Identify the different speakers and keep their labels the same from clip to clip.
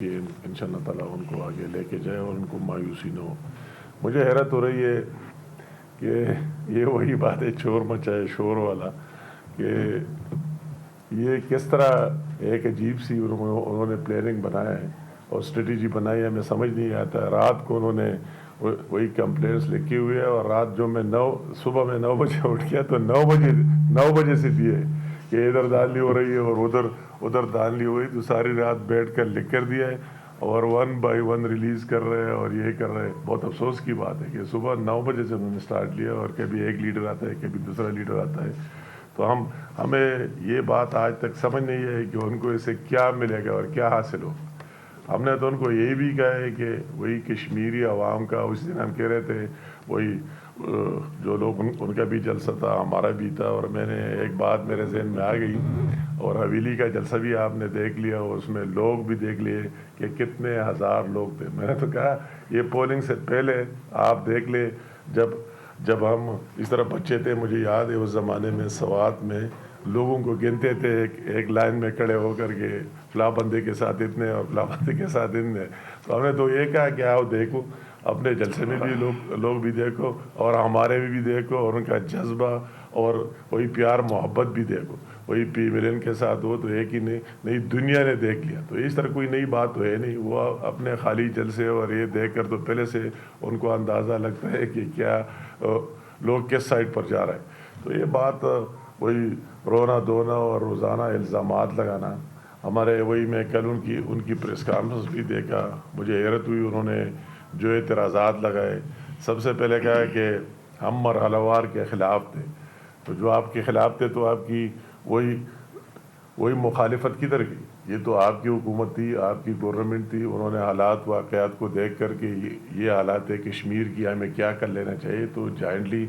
Speaker 1: کہ انشاءاللہ تعالیٰ ان کو آگے لے کے جائے اور ان کو مایوسی نہ ہو۔ مجھے حیرت ہو رہی ہے کہ یہ وہی بات ہے شور مچائے شور والا، کہ یہ کس طرح ایک عجیب سی انہوں نے پلاننگ بنایا ہے اور اسٹریٹجی بنائی ہے، ہمیں سمجھ نہیں آتا ہے۔ رات کو انہوں نے وہی کمپلینٹس لکھی ہوئی ہے اور رات جو میں صبح میں 9 بجے اٹھ گیا تو 9 بجے سے دیے کہ ادھر دھاندلی ہو رہی ہے اور ادھر دھاندلی ہو رہی، تو ساری رات بیٹھ کر لکھ کر دیا ہے اور 1 بائی 1 ریلیز کر رہے ہیں اور یہ کر رہے ہیں۔ بہت افسوس کی بات ہے کہ صبح 9 بجے سے انہوں نے سٹارٹ لیا اور کبھی ایک لیڈر آتا ہے کبھی دوسرا لیڈر آتا ہے، تو ہمیں یہ بات آج تک سمجھ نہیں ہے کہ ان کو اس سے کیا ملے گا اور کیا حاصل ہو۔ ہم نے تو ان کو یہی بھی کہا ہے کہ وہی کشمیری عوام کا، اس دن ہم کہہ رہے تھے وہی جو لوگ ان کا بھی جلسہ تھا ہمارا بھی تھا، اور میں نے ایک بات میرے ذہن میں آ گئی، اور حویلی کا جلسہ بھی آپ نے دیکھ لیا اور اس میں لوگ بھی دیکھ لیے کہ کتنے ہزار لوگ تھے۔ میں نے تو کہا یہ پولنگ سے پہلے آپ دیکھ لے، جب ہم اس طرح بچے تھے، مجھے یاد ہے اس زمانے میں سوات میں لوگوں کو گنتے تھے ایک لائن میں کھڑے ہو کر کے، فلاں بندے کے ساتھ اتنے اور فلاں بندے کے ساتھ اتنے، تو ہم نے تو یہ کہا کہ آؤ دیکھو اپنے جلسے میں بھی لوگ بھی دیکھو اور ہمارے میں بھی دیکھو، اور ان کا جذبہ اور وہی پیار محبت بھی دیکھو۔ وہی پی ملن کے ساتھ ہو تو ایک ہی نئی دنیا نے دیکھ لیا، تو اس طرح کوئی نئی بات تو ہے نہیں۔ وہ اپنے خالی جلسے اور یہ دیکھ کر تو پہلے سے ان کو اندازہ لگتا ہے کہ کیا لوگ کس سائڈ پر جا رہے ہیں۔ تو یہ بات وہی رونا دھونا اور روزانہ الزامات لگانا، ہمارے وہی میں کل ان کی پریس کانفرنس بھی دیکھا، مجھے حیرت ہوئی انہوں نے جو اعتراضات لگائے۔ سب سے پہلے کہا کہ ہم مرحلہ وار کے خلاف تھے، تو جو آپ کے خلاف تھے تو آپ کی وہی مخالفت کدھر گئی؟ یہ تو آپ کی حکومت تھی، آپ کی گورنمنٹ تھی، انہوں نے حالات واقعات کو دیکھ کر کے یہ حالات ہے کشمیر کی، ہمیں کیا کر لینا چاہیے، تو جائنٹلی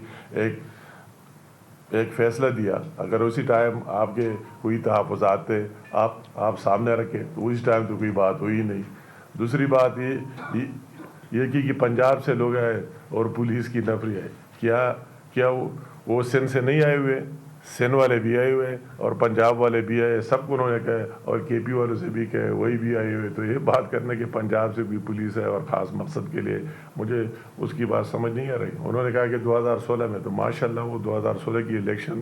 Speaker 1: ایک فیصلہ دیا۔ اگر اسی ٹائم آپ کے کوئی تحفظات تھے آپ سامنے رکھے تو اس ٹائم تو کوئی بات ہوئی نہیں۔ دوسری بات یہ کہ پنجاب سے لوگ آئے اور پولیس کی نفری ہے، کیا وہ سندھ سے نہیں آئے ہوئے؟ سندھ والے بھی آئے ہوئے اور پنجاب والے بھی آئے، سب کو انہوں نے کہا، اور کے پی والوں سے بھی کہے، وہی بھی آئے ہوئے۔ تو یہ بات کرنا کہ پنجاب سے بھی پولیس ہے اور خاص مقصد کے لیے، مجھے اس کی بات سمجھ نہیں آ رہی۔ انہوں نے کہا کہ 2016 میں، تو ماشاءاللہ وہ 2016 کی الیکشن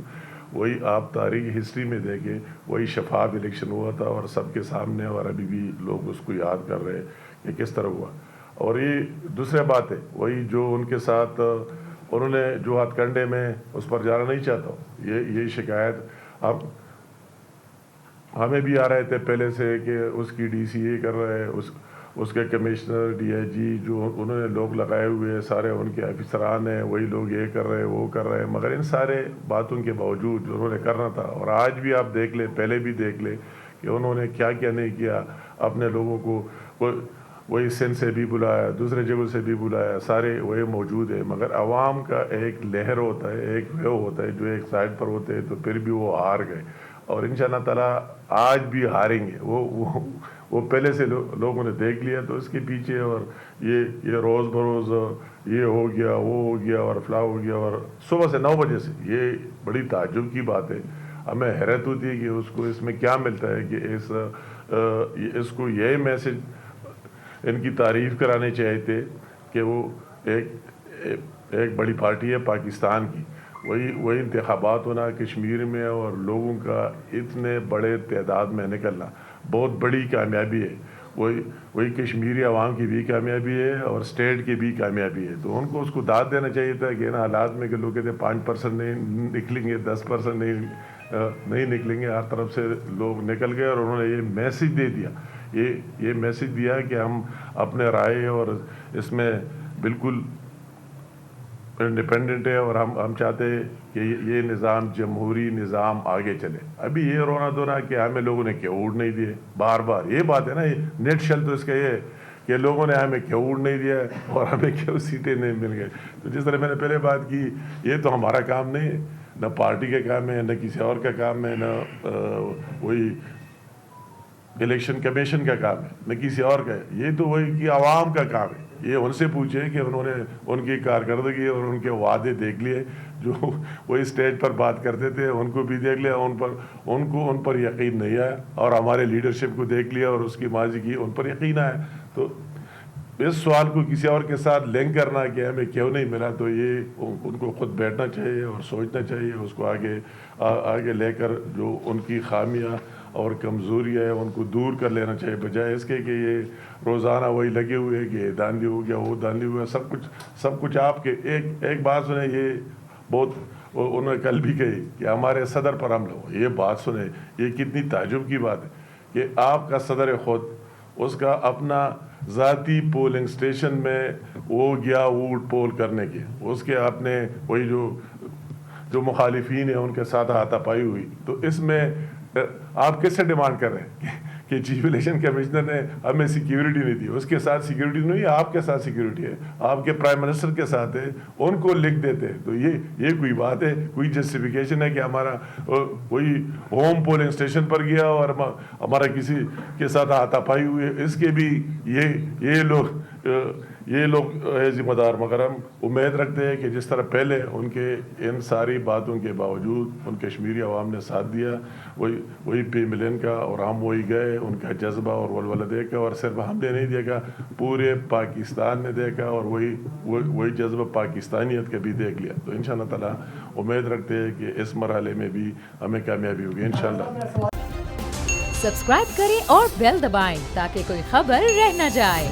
Speaker 1: وہی آپ تاریخ ہسٹری میں دیکھیں، وہی شفاف الیکشن ہوا تھا اور سب کے سامنے، اور ابھی بھی لوگ اس کو یاد کر رہے کہ کس طرح ہوا۔ اور یہ دوسرے بات ہے وہی جو ان کے ساتھ انہوں نے جو ہاتھ کنڈے میں، اس پر جانا نہیں چاہتا ہوں، یہ شکایت ہمیں بھی آ رہے تھے پہلے سے کہ اس کی ڈی سی اے کر رہے ہیں، اس کے کمشنر ڈی آئی جی جو انہوں نے لوگ لگائے ہوئے سارے ان کے افسران ہیں، وہی لوگ یہ کر رہے ہیں وہ کر رہے ہیں، مگر ان سارے باتوں کے باوجود جو انہوں نے کرنا تھا، اور آج بھی آپ دیکھ لیں، پہلے بھی دیکھ لیں کہ انہوں نے کیا نہیں کیا۔ اپنے لوگوں کو وہی سندھ سے بھی بلایا، دوسرے جگہوں سے بھی بلایا، سارے وہی موجود ہے، مگر عوام کا ایک لہر ہوتا ہے، ایک ویو ہوتا ہے، جو ایک سائڈ پر ہوتے ہیں تو پھر بھی وہ ہار گئے، اور انشاءاللہ تعالیٰ آج بھی ہاریں گے۔ وہ پہلے سے لوگوں نے دیکھ لیا، تو اس کے پیچھے اور یہ روز بروز یہ ہو گیا وہ ہو گیا اور فلاں ہو گیا، اور صبح سے 9 بجے سے، یہ بڑی تعجب کی بات ہے۔ ہمیں حیرت ہوتی ہے کہ اس میں کیا ملتا ہے کہ اس کو یہ میسج ان کی تعریف کرانے چاہیے تھے کہ وہ ایک بڑی پارٹی ہے پاکستان کی، وہی انتخابات ہونا کشمیر میں اور لوگوں کا اتنے بڑے تعداد میں نکلنا بہت بڑی کامیابی ہے۔ وہی کشمیری عوام کی بھی کامیابی ہے اور اسٹیٹ کی بھی کامیابی ہے، تو ان کو اس کو داد دینا چاہیے تھا کہ ان حالات میں کہ لوگ کہتے ہیں 5% نہیں نکلیں گے، 10% نہیں نکلیں گے، ہر طرف سے لوگ نکل گئے، اور انہوں نے یہ میسج دے دیا، یہ میسج دیا کہ ہم اپنے رائے اور اس میں بالکل انڈیپینڈنٹ ہے، اور ہم چاہتے ہیں کہ یہ نظام جمہوری نظام آگے چلے۔ ابھی یہ رونا دھونا کہ ہمیں لوگوں نے کیوں ووٹ نہیں دیے، بار بار یہ بات ہے نا، نیٹ شل تو اس کا یہ ہے کہ لوگوں نے ہمیں کیوں ووٹ نہیں دیا اور ہمیں کیوں سیٹیں نہیں مل گئی۔ تو جس طرح میں نے پہلے بات کی، یہ تو ہمارا کام نہیں ہے، نہ پارٹی کا کام ہے، نہ کسی اور کا کام ہے، نہ وہی الیکشن کمیشن کا کام ہے، نہ کسی اور کا ہے، یہ تو وہی کہ عوام کا کام ہے۔ یہ ان سے پوچھیں کہ انہوں نے ان کی کارکردگی اور ان کے وعدے دیکھ لیے جو وہ اسٹیج پر بات کرتے تھے، ان کو بھی دیکھ لیا، ان پر یقین نہیں آیا، اور ہمارے لیڈرشپ کو دیکھ لیا اور اس کی ماضی کی ان پر یقین آیا. تو اس سوال کو کسی اور کے ساتھ لنک کرنا کہ ہمیں کیوں نہیں ملا، تو یہ ان کو خود بیٹھنا چاہیے اور سوچنا چاہیے، اس کو آگے لے کر جو ان کی خامیاں اور کمزوری ہے ان کو دور کر لینا چاہیے، بجائے اس کے کہ یہ روزانہ وہی لگے ہوئے کہ یہ دھاندلی ہو گیا، وہ دھاندلی ہو گیا، سب کچھ آپ کے. ایک بات سنیں، یہ بہت انہوں نے کل بھی کہی کہ ہمارے صدر پر حملہ ہو. یہ بات سنیں، یہ کتنی تعجب کی بات ہے کہ آپ کا صدر خود اس کا اپنا ذاتی پولنگ سٹیشن میں وہ گیا ووٹ پول کرنے کے، اس کے اپنے وہی جو مخالفین ہیں ان کے ساتھ ہاتھا پائی ہوئی. تو اس میں آپ کس سے ڈیمانڈ کر رہے ہیں کہ چیف الیکشن کمشنر نے ہمیں سیکیورٹی نہیں دی؟ اس کے ساتھ سیکیورٹی نہیں ہے، آپ کے ساتھ سیکیورٹی ہے، آپ کے پرائم منسٹر کے ساتھ ہے، ان کو لکھ دیتے. تو یہ کوئی بات ہے، کوئی جسٹیفیکیشن ہے کہ ہمارا وہی ہوم پولنگ اسٹیشن پر گیا اور ہمارا کسی کے ساتھ ہاتھا پائی ہوئی ہے؟ اس کے بھی یہ لوگ ذمہ دار. مگر ہم امید رکھتے ہیں کہ جس طرح پہلے ان کے ان ساری باتوں کے باوجود ان کشمیری عوام نے ساتھ دیا، وہی پی ملین کا، اور ہم وہی گئے، ان کا جذبہ اور ولولہ دیکھا، اور صرف ہم نے نہیں دیکھا، پورے پاکستان نے دیکھا، اور وہی جذبہ پاکستانیت کا بھی دیکھ لیا. تو انشاءاللہ تعالیٰ امید رکھتے ہیں کہ اس مرحلے میں بھی ہمیں کامیابی ہوگی انشاءاللہ.
Speaker 2: سبسکرائب کریں اور بیل دبائیں تاکہ کوئی خبر رہ نہ جائے.